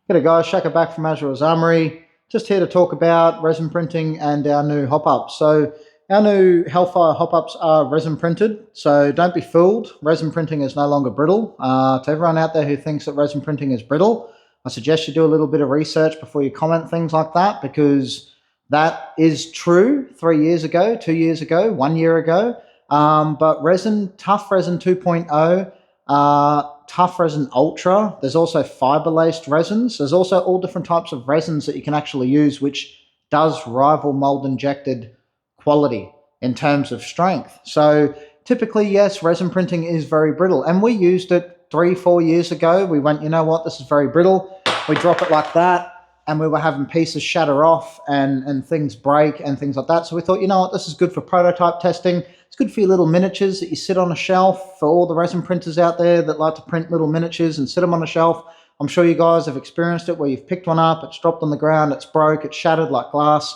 G'day guys, Shaka back from Azrael's Armory. Just here to talk about resin printing and our new hop-ups. So our new Hellfire hop-ups are resin printed, so don't be fooled. Resin printing is no longer brittle. To everyone out there who thinks that resin printing is brittle, I suggest you do a little bit of research before you comment things like that, because that is true 3 years ago, 2 years ago, 1 year ago. But resin, Tough Resin 2.0, Tough Resin Ultra. There's also fiber-laced resins. There's also all different types of resins that you can actually use, which does rival mold-injected quality in terms of strength. So typically, yes, resin printing is very brittle. And we used it 3-4 years ago. We went, you know what, this is very brittle. We drop it like that, and we were having pieces shatter off and things break and things like that. So we thought, you know what, this is good for prototype testing. It's good for your little miniatures that you sit on a shelf. For all the resin printers out there that like to print little miniatures and sit them on a shelf, I'm sure you guys have experienced it where you've picked one up, it's dropped on the ground, it's broke, it's shattered like glass.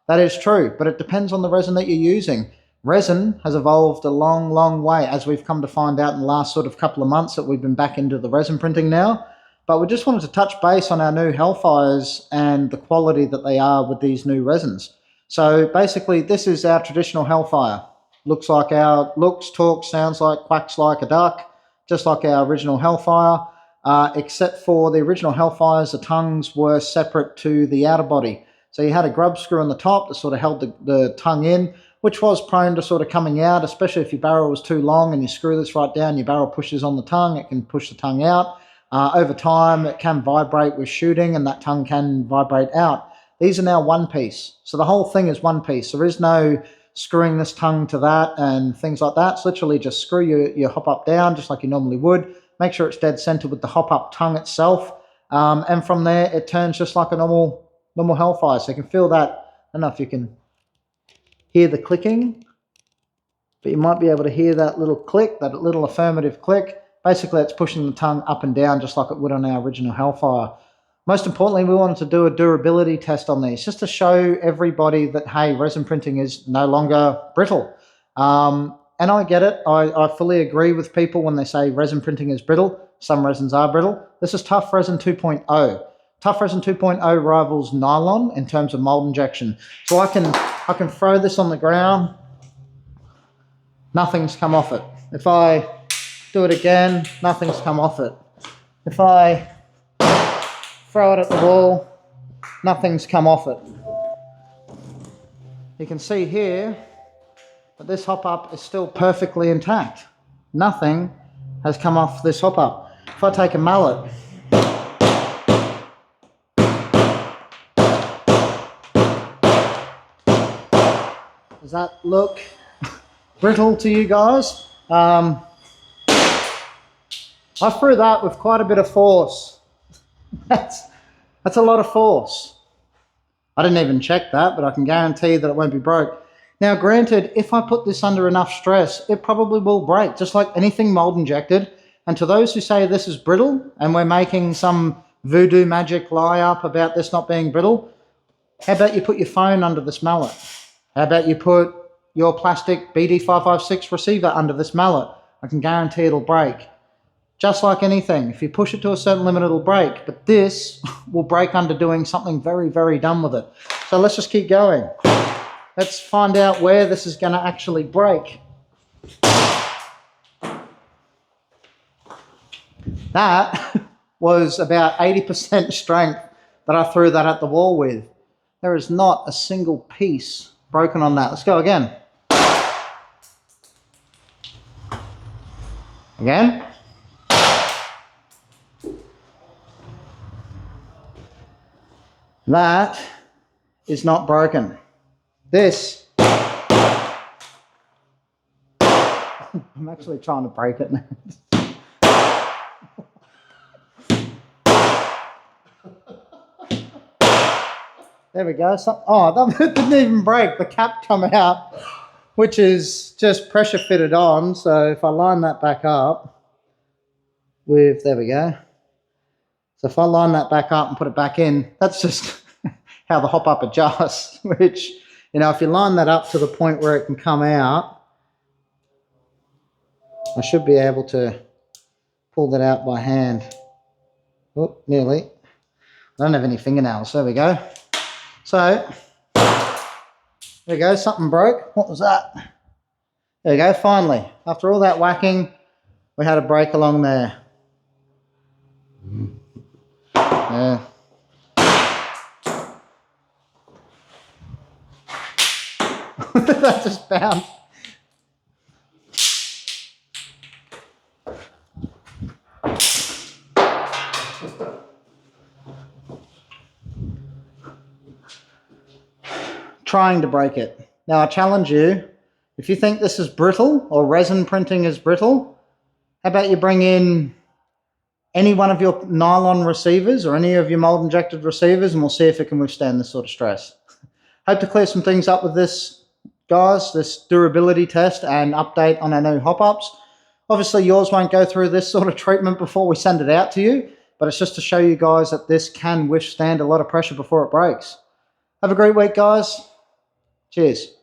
That is true, but it depends on the resin that you're using. Resin has evolved a long, long way, as we've come to find out in the last sort of couple of months that we've been back into the resin printing now. But we just wanted to touch base on our new Hellfires and the quality that they are with these new resins. So basically, this is our traditional Hellfire. Looks, talks, sounds like, quacks like a duck, just like our original Hellfire, except for the original Hellfires, the tongues were separate to the outer body. So you had a grub screw on the top that sort of held the tongue in, which was prone to sort of coming out, especially if your barrel was too long and you screw this right down, your barrel pushes on the tongue, it can push the tongue out. Over time, it can vibrate with shooting and that tongue can vibrate out. These are now one piece. So the whole thing is one piece. There is no screwing this tongue to that and things like that. It's literally just screw your hop-up down just like you normally would. Make sure it's dead center with the hop-up tongue itself. And from there, it turns just like a normal Hellfire. So you can feel that. I don't know if you can hear the clicking, but you might be able to hear that little click, that little affirmative click. Basically, it's pushing the tongue up and down just like it would on our original Hellfire. Most importantly, we wanted to do a durability test on these, just to show everybody that, hey, resin printing is no longer brittle. And I get it. I fully agree with people when they say resin printing is brittle. Some resins are brittle. This is Tough Resin 2.0. Tough Resin 2.0 rivals nylon in terms of mold injection. So I can throw this on the ground. Nothing's come off it. If I do it again, nothing's come off it. If I throw it at the wall, nothing's come off it. You can see here that this hop-up is still perfectly intact. Nothing has come off this hop-up. If I take a mallet, does that look brittle to you guys? I threw that with quite a bit of force. That's a lot of force. I didn't even check that, but I can guarantee that it won't be broke. Now, granted, if I put this under enough stress, it probably will break, just like anything mold injected. And to those who say this is brittle, and we're making some voodoo magic lie up about this not being brittle, how about you put your phone under this mallet? How about you put your plastic BD556 receiver under this mallet? I can guarantee it'll break. Just like anything, if you push it to a certain limit, it'll break. But this will break under doing something very, very dumb with it. So let's just keep going. Let's find out where this is going to actually break. That was about 80% strength that I threw that at the wall with. There is not a single piece broken on that. Let's go again. Again. That is not broken. This, I'm actually trying to break it now. There we go. That didn't even break. The cap come out, which is just pressure fitted on. So if I line that back up with, there we go. So if I line that back up and put it back in, that's just how the hop-up adjusts, which, you know, if you line that up to the point where it can come out, I should be able to pull that out by hand. Oh, nearly. don't have any fingernails. There we go. So, there we go. Something broke. What was that? There we go. Finally, after all that whacking, we had a break along there. Yeah. That just bounced. Trying to break it. Now I challenge you, if you think this is brittle or resin printing is brittle, how about you bring in any one of your nylon receivers or any of your mold injected receivers and we'll see if it can withstand this sort of stress. Hope to clear some things up with this, guys, this durability test and update on our new hop-ups. Obviously yours won't go through this sort of treatment before we send it out to you, but it's just to show you guys that this can withstand a lot of pressure before it breaks. Have a great week, guys. Cheers.